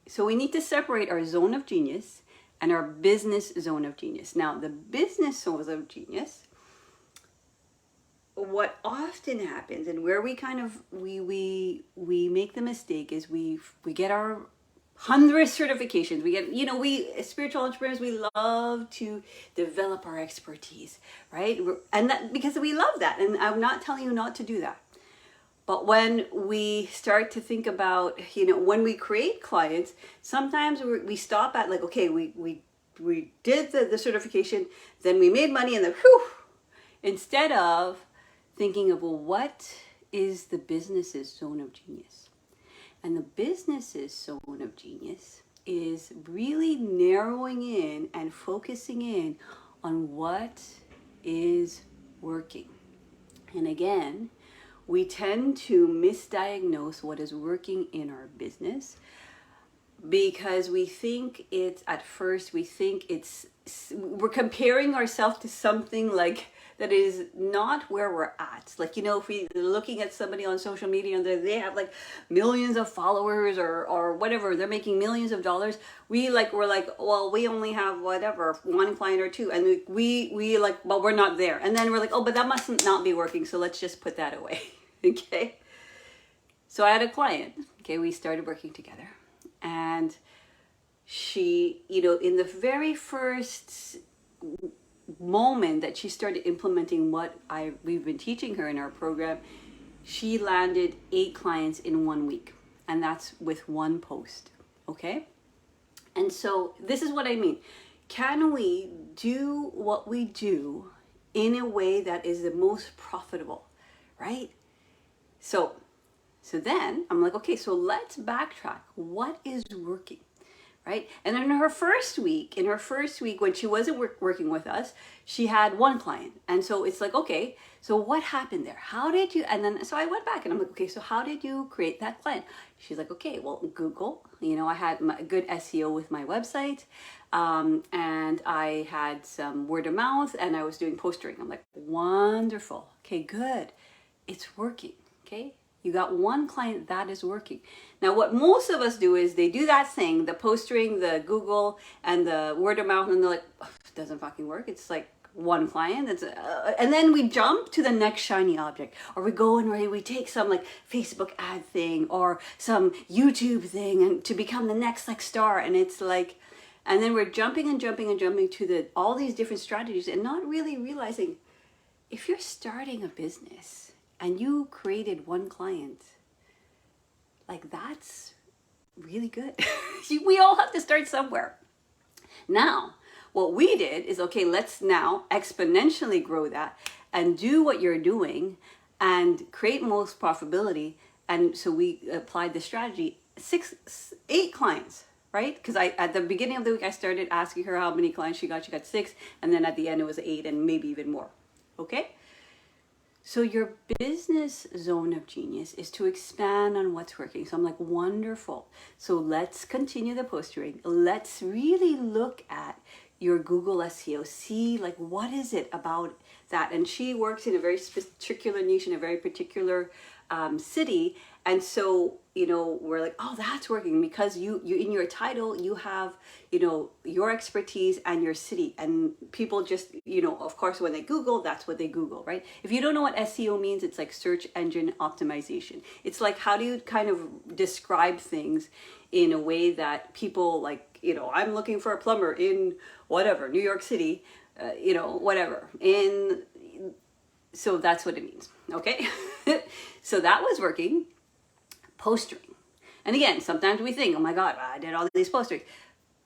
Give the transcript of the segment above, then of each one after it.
So we need to separate our zone of genius and our business zone of genius. Now, the business zone of genius, what often happens and where we kind of we make the mistake is we get our 100 certifications. We get, we spiritual entrepreneurs, we love to develop our expertise, right? And that because we love that, and I'm not telling you not to do that. But when we start to think about, when we create clients, sometimes we stop at like, okay, we did the certification, then we made money, and then whew, instead of thinking of, well, what is the business's zone of genius? And the business's zone of genius is really narrowing in and focusing in on what is working. And again, we tend to misdiagnose what is working in our business because we think it's, at first, we're comparing ourselves to something like that is not where we're at. Like, if we're looking at somebody on social media and they have like millions of followers or whatever, they're making millions of dollars. We're like, well, we only have whatever, one client or two. And we like, well, we're not there. And then we're like, oh, but that must not be working. So let's just put that away. Okay. So I had a client, okay, we started working together, and she, in the very first moment that she started implementing what we've been teaching her in our program, she landed 8 clients in 1 week, and that's with one post. Okay. And so this is what I mean. Can we do what we do in a way that is the most profitable, right? So then I'm like, okay, so let's backtrack. What is working, right? And in her first week, when she wasn't working with us, she had 1 client. And so it's like, okay, so what happened there? How did you, and then, so I went back and I'm like, okay, so how did you create that client? She's like, okay, well, Google, I had my good SEO with my website. And I had some word of mouth, and I was doing postering. I'm like, wonderful. Okay, good. It's working. Okay, you got 1 client that is working. Now, what most of us do is they do that thing, the postering, the Google, and the word of mouth, and they're like, oh, it doesn't fucking work. It's like 1 client. And then we jump to the next shiny object, or we go and we take some like Facebook ad thing or some YouTube thing and to become the next like star. And it's like, and then we're jumping to all these different strategies and not really realizing if you're starting a business and you created 1 client, like that's really good. We all have to start somewhere. Now, what we did is, okay, let's now exponentially grow that and do what you're doing and create most profitability. And so we applied the strategy, 8 clients, right? Because at the beginning of the week, I started asking her how many clients she got. She got 6. And then at the end, it was 8 and maybe even more. Okay. So your business zone of genius is to expand on what's working. So I'm like, wonderful. So let's continue the postering. Let's really look at your Google SEO. See, like, what is it about that? And she works in a very particular niche in a very particular city. And so, we're like, oh, that's working because you in your title, you have, your expertise and your city, and people just, of course, when they Google, that's what they Google, right? If you don't know what SEO means, it's like search engine optimization. It's like, how do you kind of describe things in a way that people like, I'm looking for a plumber in whatever, New York City, whatever. So that's what it means. Okay. So that was working. Postering. And again, sometimes we think, oh my God, I did all these posters.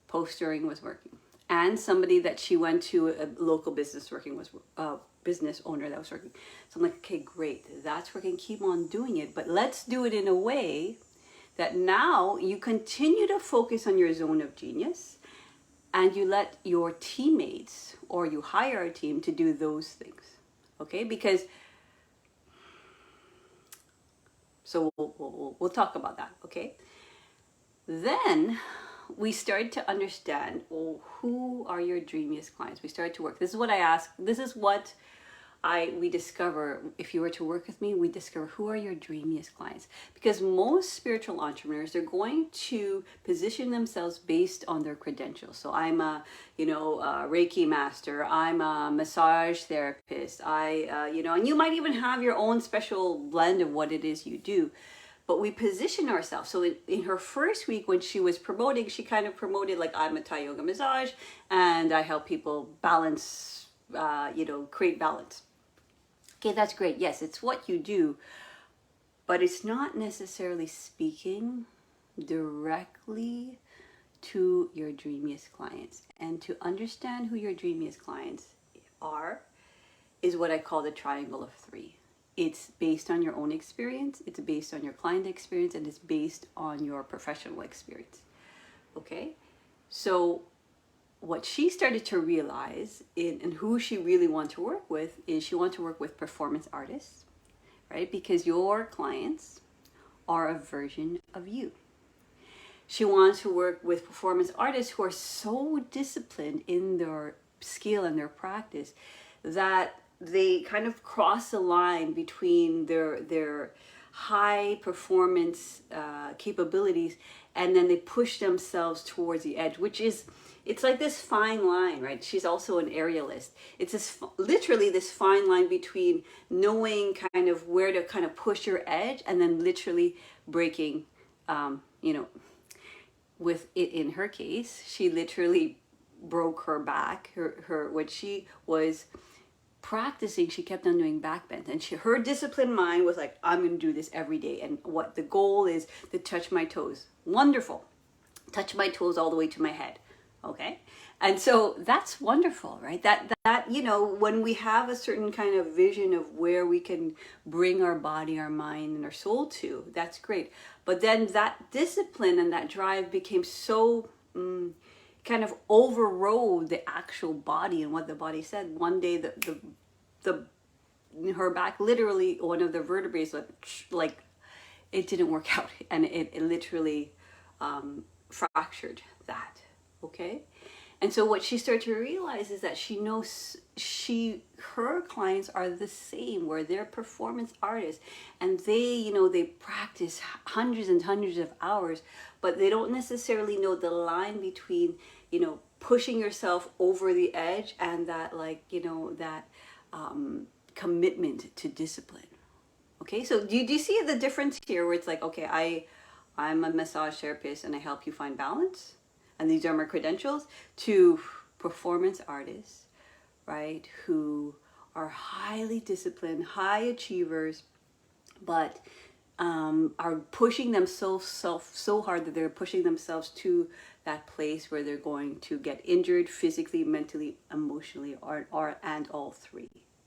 Postering was working. And somebody that she went to, a local business was a business owner that was working. So I'm like, okay, great. That's working. Keep on doing it. But let's do it in a way that now you continue to focus on your zone of genius and you let your teammates, or you hire a team to do those things. Okay? Because so we'll talk about that, okay? Then we started to understand, well, who are your dreamiest clients? We started to work. This is what I ask. This is what we discover, if you were to work with me, we discover who are your dreamiest clients. Because most spiritual entrepreneurs, they're going to position themselves based on their credentials. So I'm a, a Reiki master. I'm a massage therapist. And you might even have your own special blend of what it is you do. But we position ourselves. So in her first week when she was promoting, she kind of promoted like, I'm a Thai yoga massage and I help people balance, create balance. Okay, that's great. Yes, it's what you do, but it's not necessarily speaking directly to your dreamiest clients. And to understand who your dreamiest clients are is what I call the triangle of three. It's based on your own experience, it's based on your client experience, and it's based on your professional experience. Okay? So what she started to realize and who she really wanted to work with is she wanted to work with performance artists, right? Because your clients are a version of you. She wants to work with performance artists who are so disciplined in their skill and their practice that they kind of cross the line between their high performance capabilities, and then they push themselves towards the edge, which is, it's like this fine line, right? She's also an aerialist. It's literally this fine line between knowing kind of where to kind of push your edge and then literally breaking, with it. In her case, she literally broke her back. When she was practicing, she kept on doing back bends, and her disciplined mind was like, I'm going to do this every day, and what the goal is to touch my toes. Wonderful. Touch my toes all the way to my head. Okay. And so that's wonderful, right? That when we have a certain kind of vision of where we can bring our body, our mind, and our soul to, that's great. But then that discipline and that drive became so kind of overrode the actual body and what the body said. One day, her back, literally one of the vertebrae, like it didn't work out, and it literally fractured that. Okay. And so what she started to realize is that she knows her clients are the same, where they're performance artists, and they practice hundreds and hundreds of hours, but they don't necessarily know the line between, pushing yourself over the edge and that commitment to discipline. Okay. So do you see the difference here, where it's like, okay, I'm a massage therapist and I help you find balance, and these are my credentials, to performance artists, right, who are highly disciplined, high achievers, but are pushing themselves so hard that they're pushing themselves to that place where they're going to get injured physically, mentally, emotionally, or and all three.